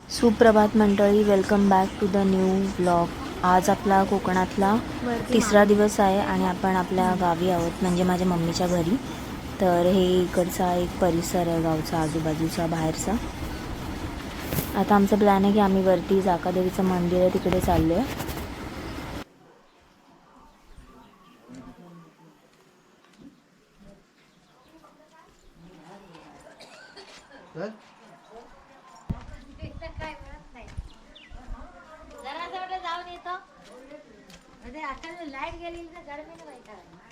सुप्रभात मंडळी, welcome back to the new vlog. आज आपला कोकणातला तिसरा दिवस आहे आणि आपण आपल्या गावी आहोत, म्हणजे माझ्या मम्मीच्या घरी. तर हे इकडचा एक परिसर आहे गावचा, आजूबाजूचा बाहेरचा. आता आमचा प्लॅन आहे की आम्ही वरती जाकादेवीचं मंदिर आहे तिकडे चाललो आहे.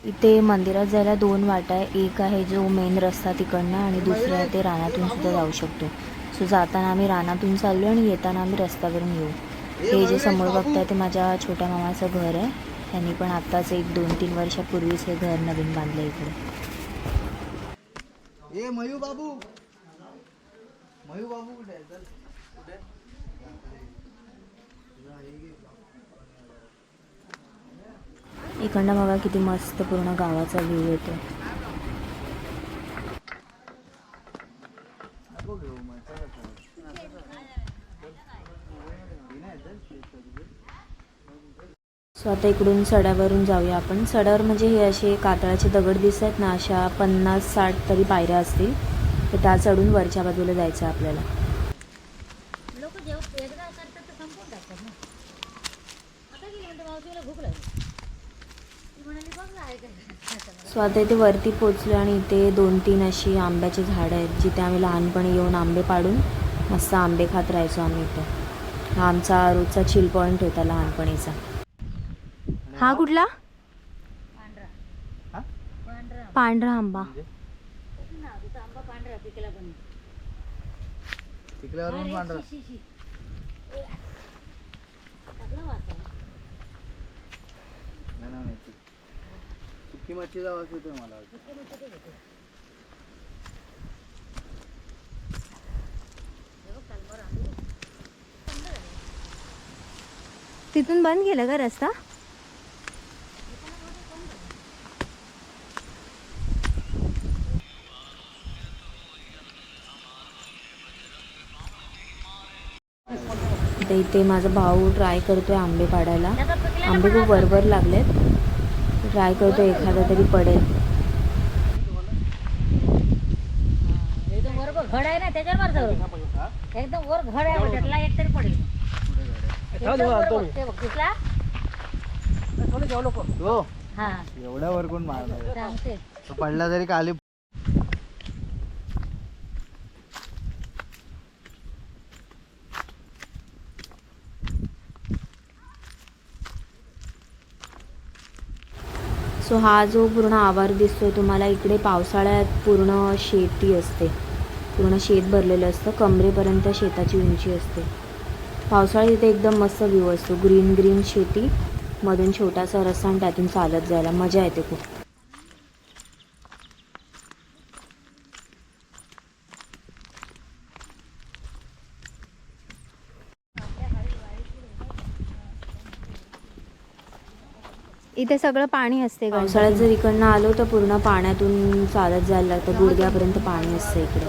इथे मंदिरात जायला दोन वाटा आहे. एक आहे जो मेन रस्ता तिकडनं आणि दुसरं आहे ते रानातून सुद्धा जाऊ शकतो. सो जाताना आम्ही रानातून चाललो आणि येताना आम्ही रस्त्यावरून येऊ. हे जे समोर बघताय ते माझ्या छोट्या मामाचं घर आहे. त्यांनी पण आत्ताच 1-2-3 वर्षापूर्वीच हे घर नवीन बांधलं इकडे. मयू बाबू कुठे आहे? इकडनं बघा किती मस्त पूर्ण गावाचा व्ह्यू येतो. सो आता इकडून सड्यावरून जाऊया आपण. सड्यावर म्हणजे हे असे कातळाचे दगड दिसत आहेत ना, अशा 50-60 तरी पायऱ्या असतील. तर त्या चढून वरच्या बाजूला जायचं आपल्याला. सो आता इथे वरती पोचलो आणि इथे 2-3 अशी आंब्याची झाडं आहेत, जिथे आम्ही लहानपणी येऊन आंबे पाडून मस्त आंबे खात राहायचो आम्ही इथे. हा आमचा रोजचा चिल पॉईंट होता लहानपणीचा. हा कुठला? पांढरा आंबा. सुकी मच्छीचा वास येतोय मला. तिथून बंद केलं का रस्ता? इथे माझा भाऊ ट्राय करतोय आंबे पाडायला. आंबे खूप वरवर लागलेत. ट्राय करतोय एखादा तरी पडेल. एकदम वर घड आहे ना, त्याच्यावर एकदम वर घड आहे, त्यातला एक तरी पडेल. एवढ्या वर कोण मारणार? पडला तरी खाली. सो हा जो पूर्ण आवार दिसतोय तुम्हाला, इकडे पावसाळ्यात पूर्ण शेती असते. पूर्ण शेत भरलेलं असतं, कमरेपर्यंत शेताची उंची असते. पावसाळ्यात इथे एकदम मस्त व्ह्यू असतो. ग्रीन ग्रीन शेती, मधून छोटासा रस्ता आणि त्यातून चालत जायला मजा येते खूप. इथे सगळं पाणी असते. पावसाळ्यात जर इकडनं आलो तर पूर्ण पाण्यातून चालत जायला लागतं. गुडघ्यापर्यंत पाणी असतं इकडे.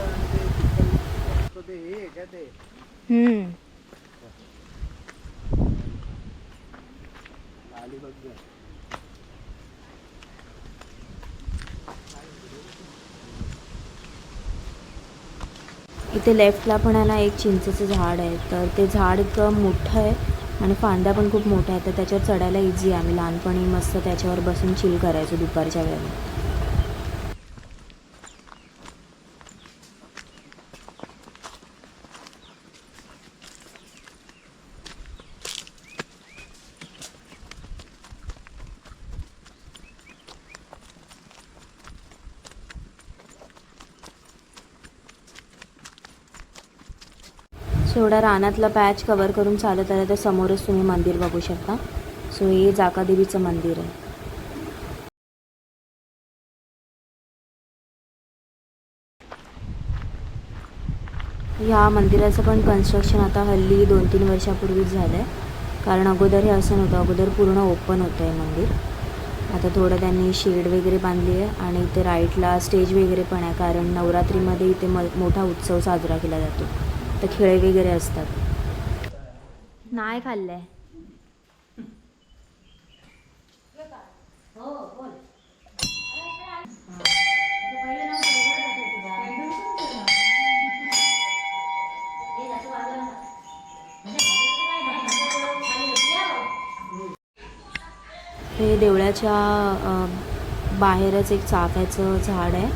इथे लेफ्टला पण आहे ना एक चिंचेचं झाड आहे. तर ते झाड इतकं मोठं आहे आणि फांद्या पण खूप मोठ्या आहेत. तर त्याच्यावर चढायला इझी आहे. आम्ही लहानपणी मस्त त्याच्यावर बसून चिल करायचो दुपारच्या वेळेला. सो एवढा रानातला पॅच कवर करून चालत आलं तर समोरच तुम्ही मंदिर बघू शकता. सो हे जाकादेवीचं मंदिर आहे. ह्या मंदिराचं पण कन्स्ट्रक्शन आता हल्ली 2-3 वर्षापूर्वीच झालं आहे. कारण अगोदर हे असं नव्हतं. अगोदर पूर्ण ओपन होतं हे मंदिर. आता थोडं त्यांनी शेड वगैरे बांधली आहे आणि इथे राईटला स्टेज वगैरे पण आहे. कारण नवरात्रीमध्ये इथे मोठा उत्सव साजरा केला जातो. तर खेळ वगैरे असतात. नाही खाल्लंय. हो बोल. हे देवळाच्या बाहेरच एक चाफ्याचं झाड आहे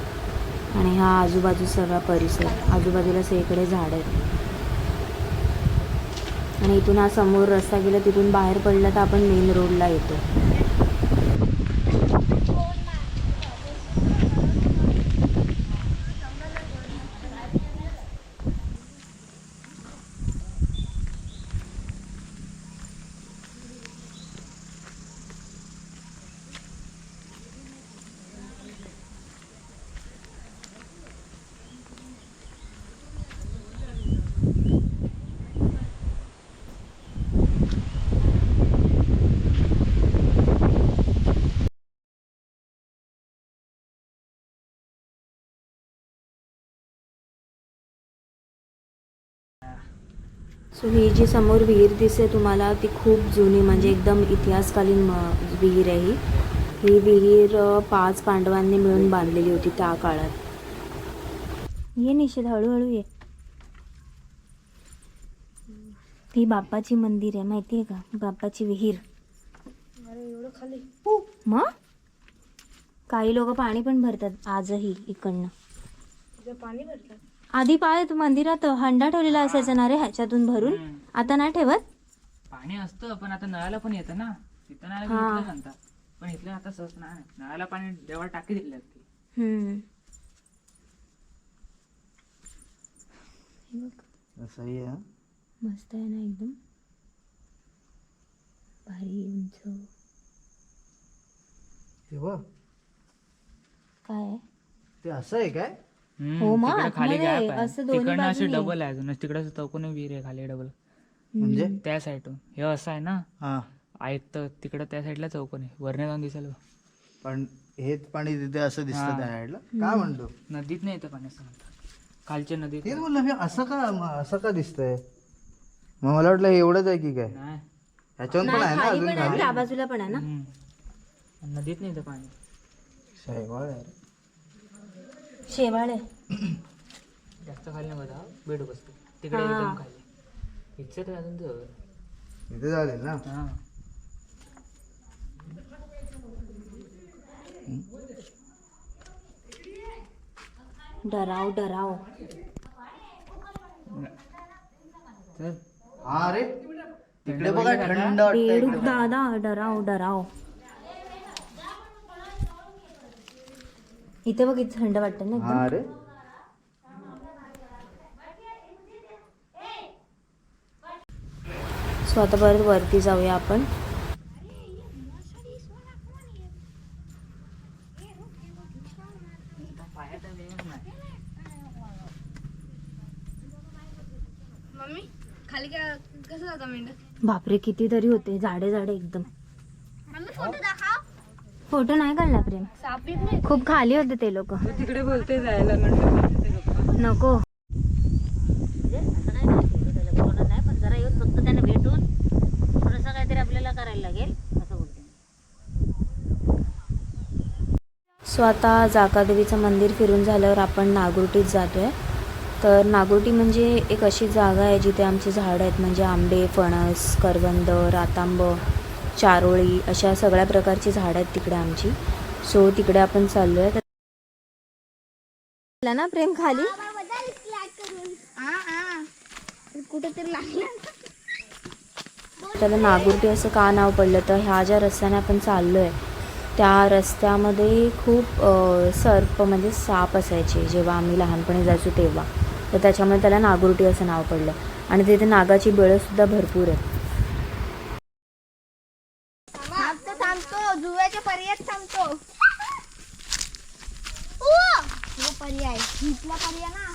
आणि हा आजूबाजू सगळा परिसर, आजूबाजूला सगळीकडे झाड आहेत. आणि इथून हा समोर रस्ता गेला, तिथून बाहेर पडला तर आपण मेन रोडला येतो. सो ही जी समोर विहीर दिसते तुम्हाला, ती खूप जुनी म्हणजे एकदम इतिहासकालीन विहीर आहे. ही विहीर 5 पांडवांनी मिळून बांधलेली होती त्या काळात. ये निषेध, हळूहळू ये. ही बाप्पाची मंदिर आहे, माहिती आहे का? बाप्पाची विहीर. एवढं खाली मग काही लोक पाणी पण भरतात आजही इकडनं. पाणी भरतात. आधी पाय तू मंदिरात हंडा ठेवलेला असायचा ना रे, ह्याच्यातून भरून. आता नाही ठेवत. पाणी असतं पण आता नळाला पण येतं ना, तिथं नळाला हा. इथलं सांगतात, पण इथलं आता सहज नाही. नळाला पाणी देवा टाकी दिली असते. सही आहे. मस्त आहे ना एकदम भारी उंच. ते बघ, काय आहे? ते असं आहे काय? हो मग तिकडे खाली आतमध्ये गॅप आहे, असं दोन्ही तिकडनं असे बाजूनी. डबल आहे अजून, तिकडे चौकोनी विहीर आहे खाली डबल म्हणजे त्या साईडून. हे असं आहे ना, हा, ऐकतं तिकडं त्या साईडला चौकोन आहे, वरने जाऊन दिसेल बघ. पण हेच पाणी तिथे असं दिसतं हा. त्या साईडला. काय म्हणतो? नदीत नाही येतं पाणी असं म्हणतात, खालच्या नदीत. तेच म्हणलं मी, असं का दिसतंय? मग मला वाटलं हे एवढंच आहे की काय? नाही. ह्याच्यावर पण आहे ना खाली अजून पण आहे, खाली? त्या बाजूला पण आहे ना. नदीत नाही येतं पाणी. शेवाळ आहे. शेवाळ आहे. जास्त खाली नाही बघा, बेड बसतो तिकडे हा. एकदम खाली. इच्छा अजून जवळ. इथे झाले ना. हा. डराव डराव. तर हा रे, तिकडे बघा थंड वाटतंय बेडूक इकडे. दादा, डराव डराव. इथे बघ, इथे थंड वाटतं ना एकदम. हा रे, सो आता परत वरती जाऊया आपण. बापरे, कितीतरी होते, झाडे झाडे एकदम. फोटो नाही काढला प्रेम, खूप खाली होते ते लोक. तिकडे बोलते जायला नको. असं नाही नाही, पण जरा येऊन फक्त त्यांना भेटून थोडंसं काहीतरी आपल्याला करायला लागेल असं बोलते. सो आता जाकादेवीचं मंदिर फिरून झाल्यावर आपण नागुर्टीत जातोय. तर नागुर्टी म्हणजे एक अशी जागा आहे जिथे आमची झाडं आहेत, म्हणजे आंबे, फणस, करवंद, रातांब, चारोळी अशा सगळ्या प्रकारची झाडं आहेत तिकडे आमची. सो तिकडे आपण चाललो आहे. ना प्रेम खाली त्याला नागुर्टी असं का नाव पडलं, तर ह्या ज्या रस्त्याने आपण चाललो आहे त्या रस्त्यामध्ये खूप सर्प म्हणजे साप असायचे जेव्हा आम्ही लहानपणी जायचो तेव्हा. तर त्याच्यामुळे त्याला नागुर्टी असं नाव पडलं. आणि तिथे नागाची बेळंसुद्धा भरपूर आहे. थांबतो जुव्याच्या पर्यायात थांबतो. पर्याय इथला पर्याय ना,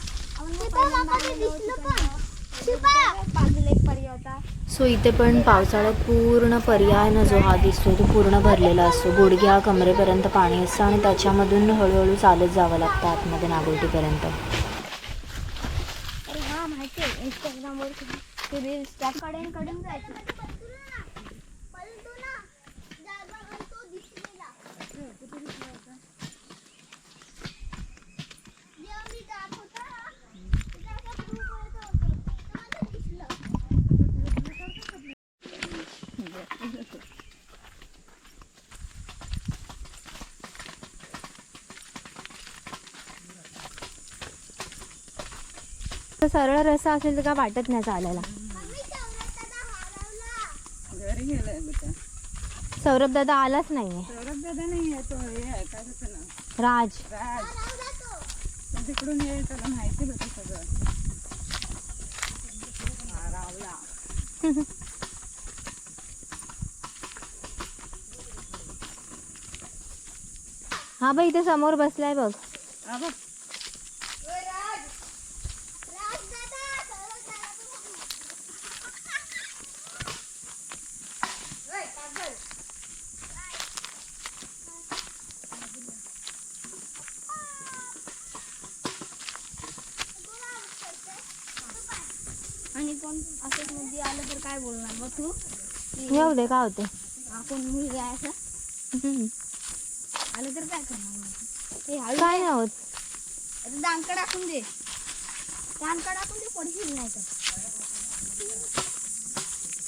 बाजूला एक पर्याय होता. सो इथे पण पावसाळ्यात पूर्ण पर्यायानं जो हा दिसतो तो पूर्ण भरलेला असतो. गुडघ्या कमरेपर्यंत पाणी असतं आणि त्याच्यामधून हळूहळू चालत जावं लागतं आतमध्ये नागुर्टीपर्यंत. अरे हा माहिती आहे, इंस्टाग्रामवर ते रील्स त्या कडेन जायचं. सरळ रस्ता असेल तर काय वाटत नाही चालायला. घरी गेलाय बेटा. सौरभ दादा आलाच नाहीये. सौरभ दादा नाही आहे, तो हे आहे काय त्याचं नाव, राज. राज. तो तिकडून येईल, त्याला माहिती होतं सगळं. हा, रावला. हा बाई इथे समोर बसलाय बघ. हा बघ. आणि कोण असंच मध्ये आलं तर काय बोलणार मग तू? येऊ दे, काय होते. कोण मुलगा आहे असं आलं तर काय करणार मग? ते हळू काय नाही होत. अरे दांडका टाकून दे, दांडका टाकून दे, पडशील नाही तर.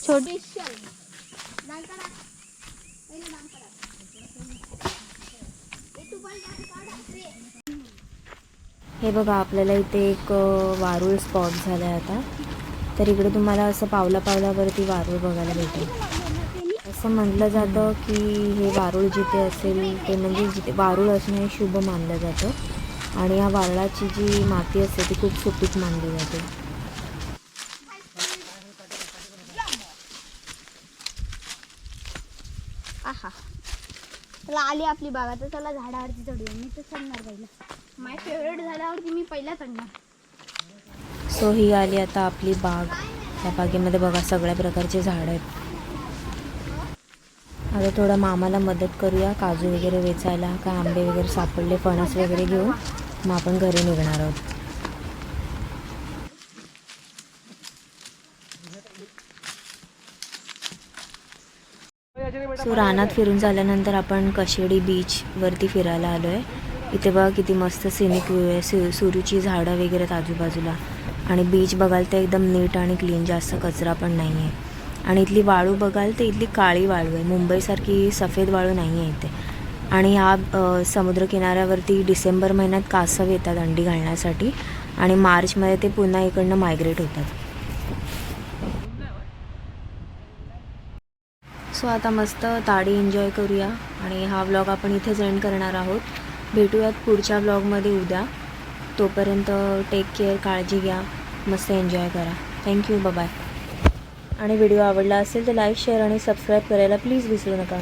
छोटी दांडका टाक, पहिले दांडका टाक. ए, तू पण दांडका टाक रे. हे बघा, आपल्याला इथे एक वारूळ स्पॉट झालाय आता. तर इकडे तुम्हाला असं पावलावरती वारूळ बघायला भेटेल. असं म्हटलं जातं की हे वारूळ जिथे असेल ते म्हणजे जिथे वारूळ असणं हे शुभ मानलं जातं. आणि या वारुळाची जी माती असते ती खूप सुपीक मानली जाते. आहा, चला आली आपली बाग. आता चला झाडावरती चढूया. मी तर चढणार पहिला. माय फेवरेट झाडावरती मी पहिला चढणार. सो ही आली आता आपली बाग. त्या बागेमध्ये बघा सगळ्या प्रकारचे झाडं आहेत. आता थोडं मामाला मदत करूया काजू वगैरे वेचायला. काय आंबे वगैरे सापडले, फणस वगैरे घेऊन मग आपण घरी निघणार आहोत. सो रानात फिरून झाल्यानंतर आपण कशेडी बीचवरती फिरायला आलो आहे. इथे बघा किती मस्त सिनिक व्ह्यू आहे. सुरूची झाडं वगैरे आहेत आजूबाजूला. आणि बीच बघाल तर एकदम नीट आणि क्लीन, जास्त कचरा पण नाही आहे. आणि इथली वाळू बघाल तर इथली काळी वाळू आहे, मुंबईसारखी सफेद वाळू नाही आहे इथे. आणि ह्या समुद्रकिनाऱ्यावरती डिसेंबर महिन्यात कासव येतात अंडी घालण्यासाठी. आणि मार्चमध्ये ते पुन्हा इकडनं मायग्रेट होतात. सो आता मस्त ताडी एन्जॉय करूया. आणि हा व्लॉग आपण इथेच एंड करणार आहोत. भेटूयात पुढच्या व्लॉगमध्ये उद्या. तोपर्यंत टेक केअर, काळजी घ्या, मस्त एन्जॉय करा. Thank you, bye. आणि व्हिडिओ आवडला असेल तर लाईक, शेअर आणि सबस्क्राईब करायला प्लीज विसरू नका.